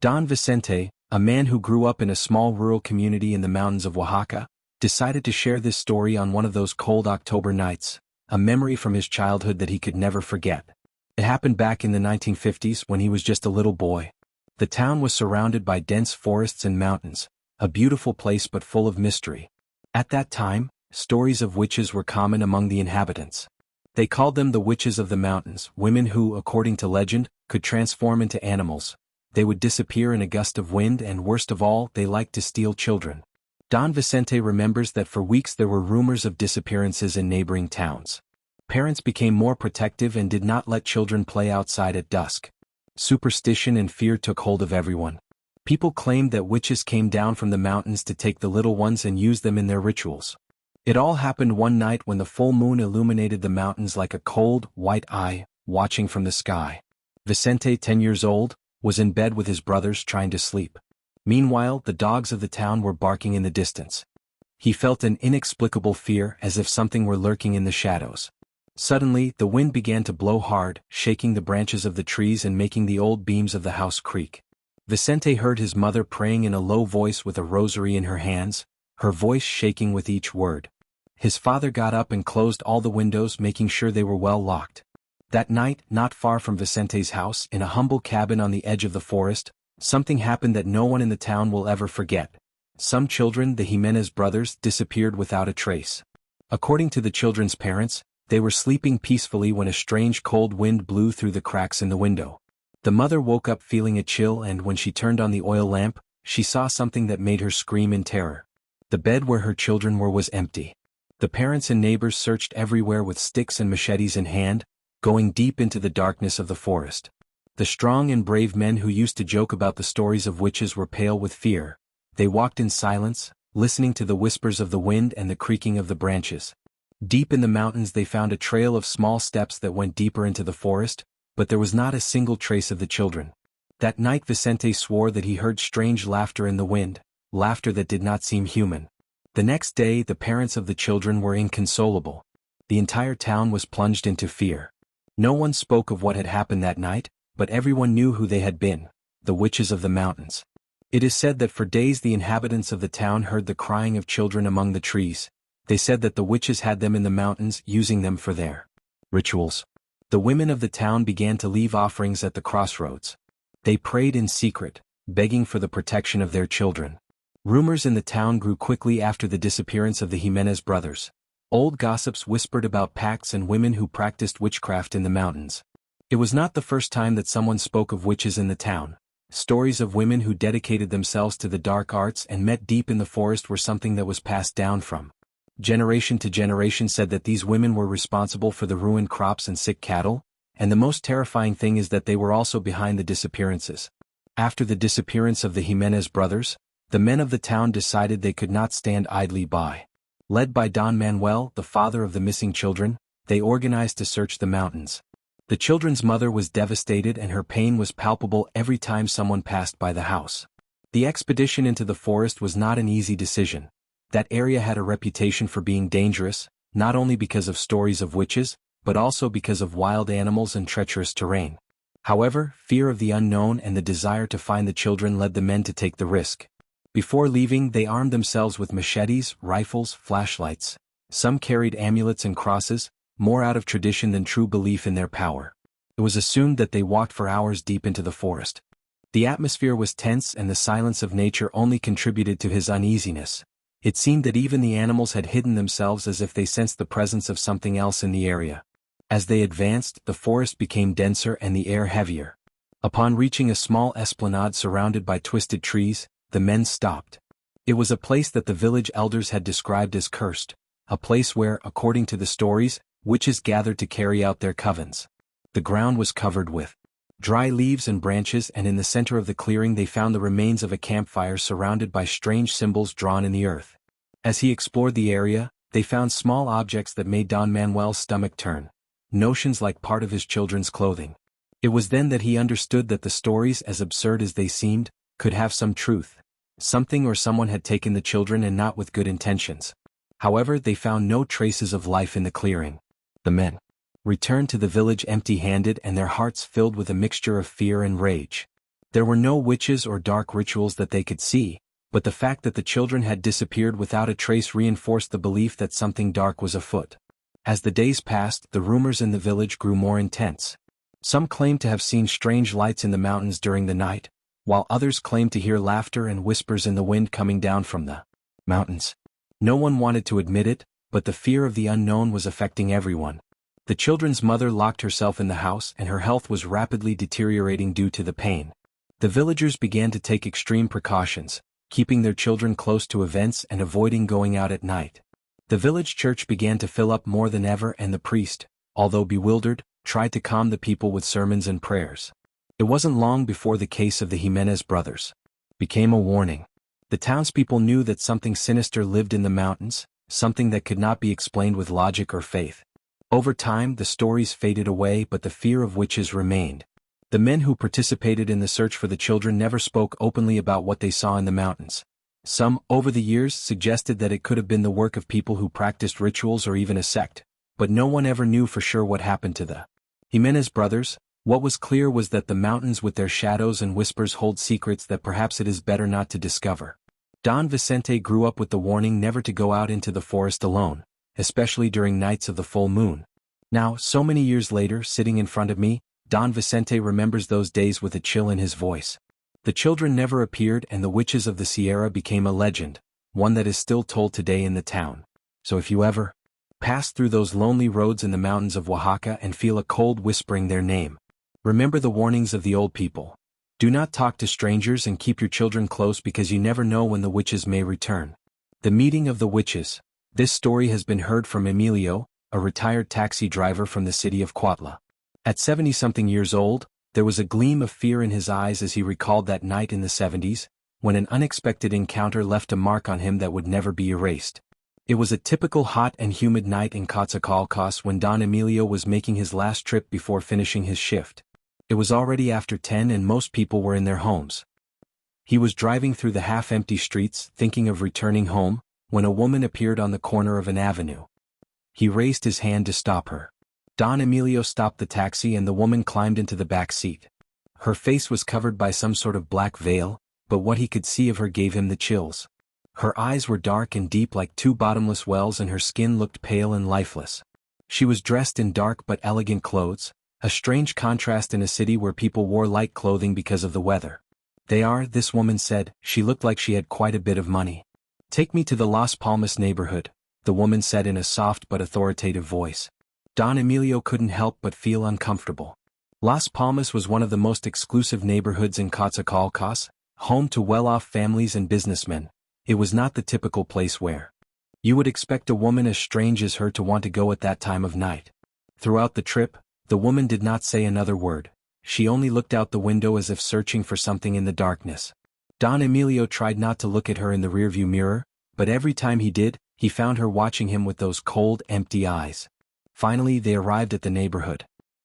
Don Vicente, a man who grew up in a small rural community in the mountains of Oaxaca, decided to share this story on one of those cold October nights, a memory from his childhood that he could never forget. It happened back in the 1950s when he was just a little boy. The town was surrounded by dense forests and mountains, a beautiful place but full of mystery. At that time, stories of witches were common among the inhabitants. They called them the witches of the mountains, women who, according to legend, could transform into animals. They would disappear in a gust of wind and worst of all, they liked to steal children. Don Vicente remembers that for weeks there were rumors of disappearances in neighboring towns. Parents became more protective and did not let children play outside at dusk. Superstition and fear took hold of everyone. People claimed that witches came down from the mountains to take the little ones and use them in their rituals. It all happened one night when the full moon illuminated the mountains like a cold, white eye, watching from the sky. Vicente, 10 years old, was in bed with his brothers trying to sleep. Meanwhile, the dogs of the town were barking in the distance. He felt an inexplicable fear as if something were lurking in the shadows. Suddenly, the wind began to blow hard, shaking the branches of the trees and making the old beams of the house creak. Vicente heard his mother praying in a low voice with a rosary in her hands, her voice shaking with each word. His father got up and closed all the windows, making sure they were well locked. That night, not far from Vicente's house, in a humble cabin on the edge of the forest, something happened that no one in the town will ever forget. Some children, the Jimenez brothers, disappeared without a trace. According to the children's parents, they were sleeping peacefully when a strange cold wind blew through the cracks in the window. The mother woke up feeling a chill, and when she turned on the oil lamp, she saw something that made her scream in terror. The bed where her children were was empty. The parents and neighbors searched everywhere with sticks and machetes in hand, going deep into the darkness of the forest. The strong and brave men who used to joke about the stories of witches were pale with fear. They walked in silence, listening to the whispers of the wind and the creaking of the branches. Deep in the mountains they found a trail of small steps that went deeper into the forest, but there was not a single trace of the children. That night Vicente swore that he heard strange laughter in the wind, laughter that did not seem human. The next day the parents of the children were inconsolable. The entire town was plunged into fear. No one spoke of what had happened that night, but everyone knew who they had been, the witches of the mountains. It is said that for days the inhabitants of the town heard the crying of children among the trees. They said that the witches had them in the mountains, using them for their rituals. The women of the town began to leave offerings at the crossroads. They prayed in secret, begging for the protection of their children. Rumors in the town grew quickly after the disappearance of the Jimenez brothers. Old gossips whispered about pacts and women who practiced witchcraft in the mountains. It was not the first time that someone spoke of witches in the town. Stories of women who dedicated themselves to the dark arts and met deep in the forest were something that was passed down from generation to generation. Said that these women were responsible for the ruined crops and sick cattle, and the most terrifying thing is that they were also behind the disappearances. After the disappearance of the Jimenez brothers, the men of the town decided they could not stand idly by. Led by Don Manuel, the father of the missing children, they organized to search the mountains. The children's mother was devastated and her pain was palpable every time someone passed by the house. The expedition into the forest was not an easy decision. That area had a reputation for being dangerous, not only because of stories of witches, but also because of wild animals and treacherous terrain. However, fear of the unknown and the desire to find the children led the men to take the risk. Before leaving, they armed themselves with machetes, rifles, flashlights. Some carried amulets and crosses, more out of tradition than true belief in their power. It was assumed that they walked for hours deep into the forest. The atmosphere was tense and the silence of nature only contributed to his uneasiness. It seemed that even the animals had hidden themselves as if they sensed the presence of something else in the area. As they advanced, the forest became denser and the air heavier. Upon reaching a small esplanade surrounded by twisted trees, the men stopped. It was a place that the village elders had described as cursed, a place where, according to the stories, witches gathered to carry out their covens. The ground was covered with dry leaves and branches, and in the center of the clearing they found the remains of a campfire surrounded by strange symbols drawn in the earth. As he explored the area, they found small objects that made Don Manuel's stomach turn, notions like part of his children's clothing. It was then that he understood that the stories, as absurd as they seemed, could have some truth. Something or someone had taken the children and not with good intentions. However, they found no traces of life in the clearing. The men returned to the village empty-handed and their hearts filled with a mixture of fear and rage. There were no witches or dark rituals that they could see, but the fact that the children had disappeared without a trace reinforced the belief that something dark was afoot. As the days passed, the rumors in the village grew more intense. Some claimed to have seen strange lights in the mountains during the night, while others claimed to hear laughter and whispers in the wind coming down from the mountains. No one wanted to admit it, but the fear of the unknown was affecting everyone. The children's mother locked herself in the house and her health was rapidly deteriorating due to the pain. The villagers began to take extreme precautions, keeping their children close to events and avoiding going out at night. The village church began to fill up more than ever and the priest, although bewildered, tried to calm the people with sermons and prayers. It wasn't long before the case of the Jimenez brothers became a warning. The townspeople knew that something sinister lived in the mountains, something that could not be explained with logic or faith. Over time, the stories faded away, but the fear of witches remained. The men who participated in the search for the children never spoke openly about what they saw in the mountains. Some, over the years, suggested that it could have been the work of people who practiced rituals or even a sect, but no one ever knew for sure what happened to the Jimenez brothers. What was clear was that the mountains with their shadows and whispers hold secrets that perhaps it is better not to discover. Don Vicente grew up with the warning never to go out into the forest alone, especially during nights of the full moon. Now, so many years later, sitting in front of me, Don Vicente remembers those days with a chill in his voice. The children never appeared and the witches of the Sierra became a legend, one that is still told today in the town. So if you ever pass through those lonely roads in the mountains of Oaxaca and feel a cold whispering their name, remember the warnings of the old people. Do not talk to strangers and keep your children close because you never know when the witches may return. The meeting of the witches. This story has been heard from Emilio, a retired taxi driver from the city of Cuautla. At 70-something years old, there was a gleam of fear in his eyes as he recalled that night in the 70s, when an unexpected encounter left a mark on him that would never be erased. It was a typical hot and humid night in Coatzacoalcos when Don Emilio was making his last trip before finishing his shift. It was already after 10 and most people were in their homes. He was driving through the half-empty streets, thinking of returning home, when a woman appeared on the corner of an avenue. He raised his hand to stop her. Don Emilio stopped the taxi and the woman climbed into the back seat. Her face was covered by some sort of black veil, but what he could see of her gave him the chills. Her eyes were dark and deep like two bottomless wells and her skin looked pale and lifeless. She was dressed in dark but elegant clothes, a strange contrast in a city where people wore light clothing because of the weather. This woman said, she looked like she had quite a bit of money. Take me to the Las Palmas neighborhood, the woman said in a soft but authoritative voice. Don Emilio couldn't help but feel uncomfortable. Las Palmas was one of the most exclusive neighborhoods in Coatzacoalcos, home to well-off families and businessmen. It was not the typical place where you would expect a woman as strange as her to want to go at that time of night. Throughout the trip, the woman did not say another word. She only looked out the window as if searching for something in the darkness. Don Emilio tried not to look at her in the rearview mirror, but every time he did, he found her watching him with those cold, empty eyes. Finally, they arrived at the neighborhood.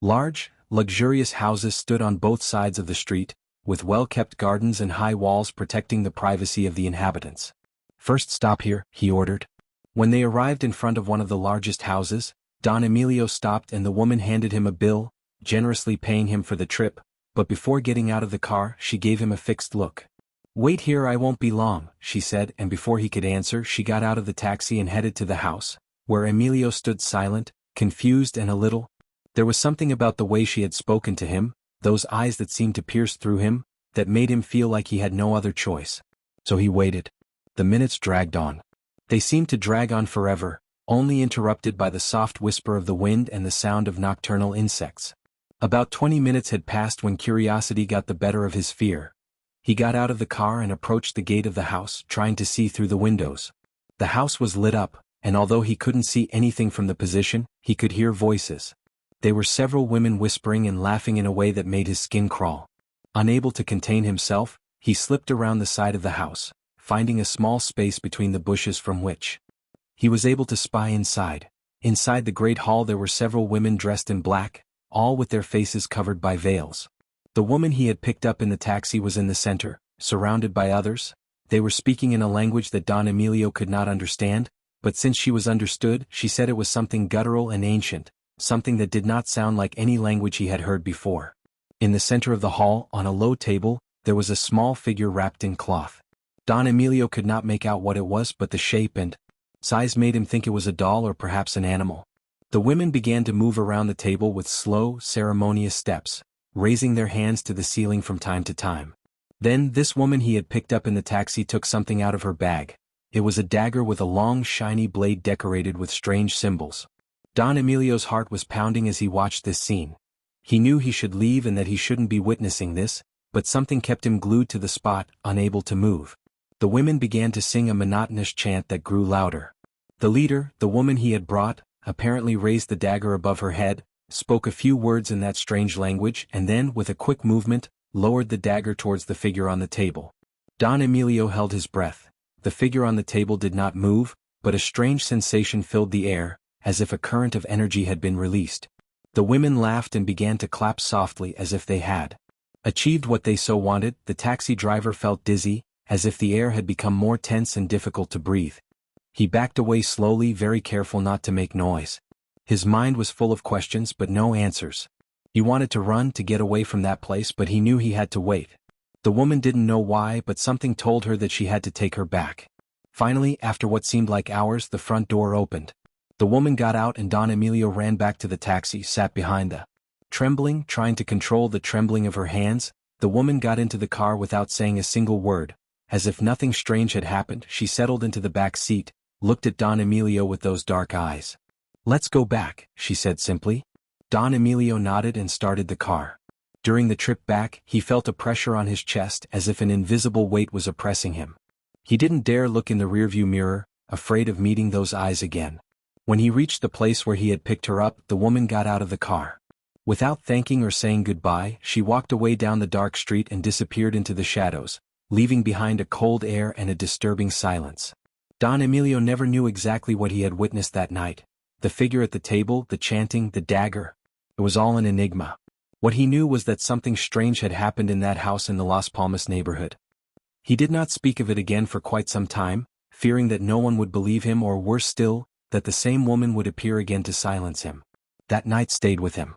Large, luxurious houses stood on both sides of the street, with well-kept gardens and high walls protecting the privacy of the inhabitants. First stop here, he ordered. When they arrived in front of one of the largest houses, Don Emilio stopped and the woman handed him a bill, generously paying him for the trip, but before getting out of the car, she gave him a fixed look. Wait here, I won't be long, she said, and before he could answer, she got out of the taxi and headed to the house, where Emilio stood silent, confused and a little. There was something about the way she had spoken to him, those eyes that seemed to pierce through him, that made him feel like he had no other choice. So he waited. The minutes dragged on. They seemed to drag on forever, only interrupted by the soft whisper of the wind and the sound of nocturnal insects. About 20 minutes had passed when curiosity got the better of his fear. He got out of the car and approached the gate of the house, trying to see through the windows. The house was lit up, and although he couldn't see anything from the position, he could hear voices. They were several women whispering and laughing in a way that made his skin crawl. Unable to contain himself, he slipped around the side of the house, finding a small space between the bushes from which he was able to spy inside. Inside the great hall there were several women dressed in black, all with their faces covered by veils. The woman he had picked up in the taxi was in the center, surrounded by others. They were speaking in a language that Don Emilio could not understand, but since she was understood, she said it was something guttural and ancient, something that did not sound like any language he had heard before. In the center of the hall, on a low table, There was a small figure wrapped in cloth. Don Emilio could not make out what it was, but the shape and size made him think it was a doll or perhaps an animal. The women began to move around the table with slow, ceremonious steps, raising their hands to the ceiling from time to time. Then, this woman he had picked up in the taxi took something out of her bag. It was a dagger with a long, shiny blade decorated with strange symbols. Don Emilio's heart was pounding as he watched this scene. He knew he should leave and that he shouldn't be witnessing this, but something kept him glued to the spot, unable to move. The women began to sing a monotonous chant that grew louder. The leader, the woman he had brought, apparently raised the dagger above her head, spoke a few words in that strange language, and then, with a quick movement, lowered the dagger towards the figure on the table. Don Emilio held his breath. The figure on the table did not move, but a strange sensation filled the air, as if a current of energy had been released. The women laughed and began to clap softly as if they had achieved what they so wanted. The taxi driver felt dizzy, as if the air had become more tense and difficult to breathe. He backed away slowly, very careful not to make noise. His mind was full of questions but no answers. He wanted to run to get away from that place, but he knew he had to wait. The woman didn't know why, but something told her that she had to take her back. Finally, after what seemed like hours, the front door opened. The woman got out and Don Emilio ran back to the taxi, sat behind the trembling, trying to control the trembling of her hands. The woman got into the car without saying a single word. As if nothing strange had happened, she settled into the back seat, looked at Don Emilio with those dark eyes. "Let's go back," she said simply. Don Emilio nodded and started the car. During the trip back, he felt a pressure on his chest as if an invisible weight was oppressing him. He didn't dare look in the rearview mirror, afraid of meeting those eyes again. When he reached the place where he had picked her up, the woman got out of the car. Without thanking or saying goodbye, she walked away down the dark street and disappeared into the shadows, leaving behind a cold air and a disturbing silence. Don Emilio never knew exactly what he had witnessed that night. The figure at the table, the chanting, the dagger. It was all an enigma. What he knew was that something strange had happened in that house in the Las Palmas neighborhood. He did not speak of it again for quite some time, fearing that no one would believe him, or worse still, that the same woman would appear again to silence him. That night stayed with him,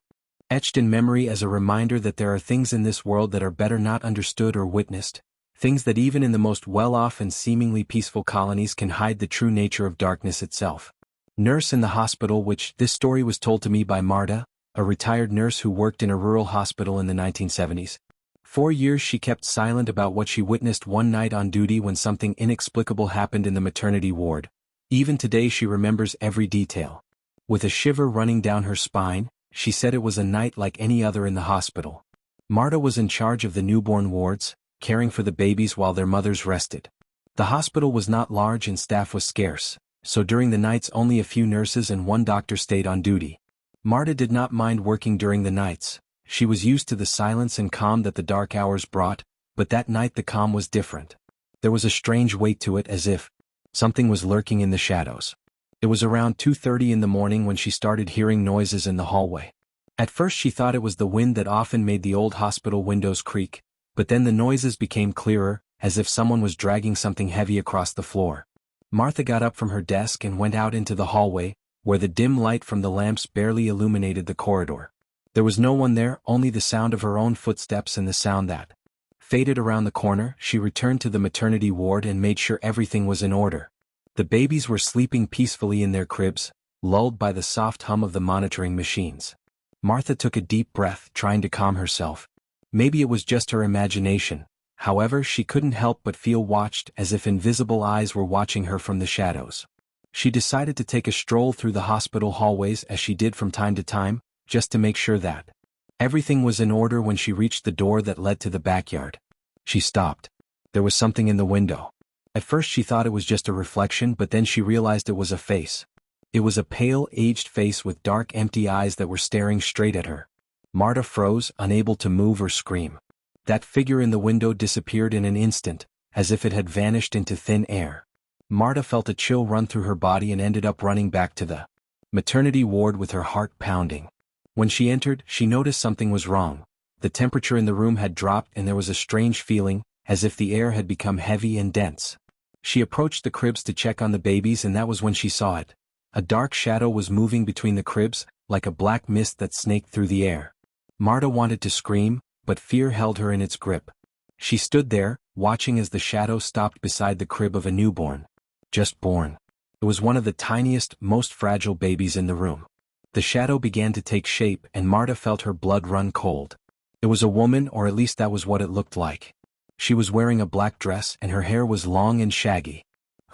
etched in memory as a reminder that there are things in this world that are better not understood or witnessed, things that even in the most well-off and seemingly peaceful colonies can hide the true nature of darkness itself. Nurse in the hospital, which this story was told to me by Marta, a retired nurse who worked in a rural hospital in the 1970s. 4 years she kept silent about what she witnessed one night on duty when something inexplicable happened in the maternity ward. Even today she remembers every detail. With a shiver running down her spine, she said it was a night like any other in the hospital. Marta was in charge of the newborn wards, caring for the babies while their mothers rested. The hospital was not large and staff was scarce, so during the nights only a few nurses and one doctor stayed on duty. Marta did not mind working during the nights. She was used to the silence and calm that the dark hours brought, but that night the calm was different. There was a strange weight to it, as if something was lurking in the shadows. It was around 2:30 in the morning when she started hearing noises in the hallway. At first she thought it was the wind that often made the old hospital windows creak, but then the noises became clearer, as if someone was dragging something heavy across the floor. Martha got up from her desk and went out into the hallway, where the dim light from the lamps barely illuminated the corridor. There was no one there, only the sound of her own footsteps and the sound that faded around the corner. She returned to the maternity ward and made sure everything was in order. The babies were sleeping peacefully in their cribs, lulled by the soft hum of the monitoring machines. Martha took a deep breath, trying to calm herself. Maybe it was just her imagination. However, she couldn't help but feel watched, as if invisible eyes were watching her from the shadows. She decided to take a stroll through the hospital hallways, as she did from time to time, just to make sure that everything was in order. When she reached the door that led to the backyard, she stopped. There was something in the window. At first she thought it was just a reflection, but then she realized it was a face. It was a pale, aged face with dark, empty eyes that were staring straight at her. Marta froze, unable to move or scream. That figure in the window disappeared in an instant, as if it had vanished into thin air. Marta felt a chill run through her body and ended up running back to the maternity ward with her heart pounding. When she entered, she noticed something was wrong. The temperature in the room had dropped and there was a strange feeling, as if the air had become heavy and dense. She approached the cribs to check on the babies, and that was when she saw it. A dark shadow was moving between the cribs, like a black mist that snaked through the air. Marta wanted to scream, but fear held her in its grip. She stood there, watching as the shadow stopped beside the crib of a newborn. Just born. It was one of the tiniest, most fragile babies in the room. The shadow began to take shape and Marta felt her blood run cold. It was a woman, or at least that was what it looked like. She was wearing a black dress and her hair was long and shaggy.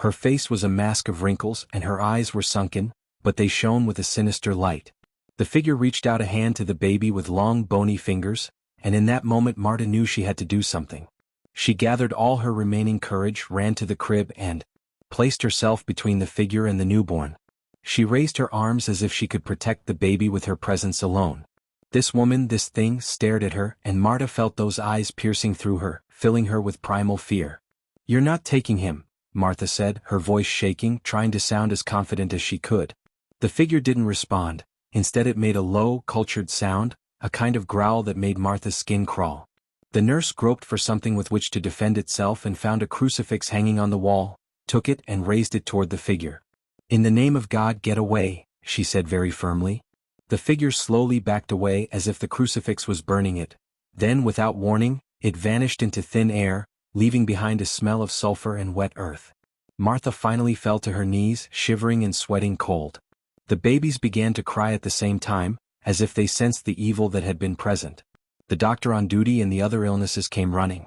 Her face was a mask of wrinkles and her eyes were sunken, but they shone with a sinister light. The figure reached out a hand to the baby with long bony fingers, and in that moment Marta knew she had to do something. She gathered all her remaining courage, ran to the crib and placed herself between the figure and the newborn. She raised her arms as if she could protect the baby with her presence alone. This woman, this thing, stared at her, and Marta felt those eyes piercing through her, filling her with primal fear. "You're not taking him," Martha said, her voice shaking, trying to sound as confident as she could. The figure didn't respond. Instead it made a low, cultured sound, a kind of growl that made Martha's skin crawl. The nurse groped for something with which to defend itself and found a crucifix hanging on the wall, took it and raised it toward the figure. "In the name of God, get away," she said very firmly. The figure slowly backed away as if the crucifix was burning it. Then, without warning, it vanished into thin air, leaving behind a smell of sulfur and wet earth. Martha finally fell to her knees, shivering and sweating cold. The babies began to cry at the same time, as if they sensed the evil that had been present. The doctor on duty and the other illnesses came running.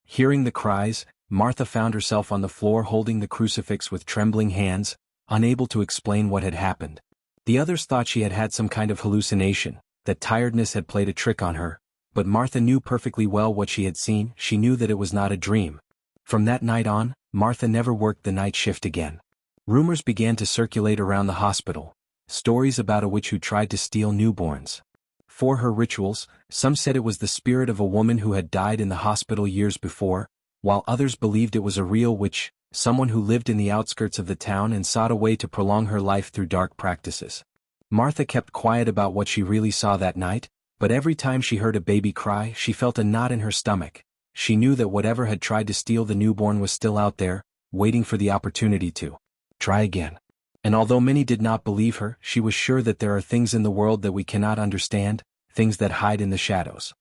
Hearing the cries, Martha found herself on the floor holding the crucifix with trembling hands, unable to explain what had happened. The others thought she had had some kind of hallucination, that tiredness had played a trick on her, but Martha knew perfectly well what she had seen. She knew that it was not a dream. From that night on, Martha never worked the night shift again. Rumors began to circulate around the hospital, stories about a witch who tried to steal newborns. For her rituals, some said it was the spirit of a woman who had died in the hospital years before, while others believed it was a real witch, someone who lived in the outskirts of the town and sought a way to prolong her life through dark practices. Martha kept quiet about what she really saw that night, but every time she heard a baby cry, she felt a knot in her stomach. She knew that whatever had tried to steal the newborn was still out there, waiting for the opportunity to try again. And although many did not believe her, she was sure that there are things in the world that we cannot understand, things that hide in the shadows.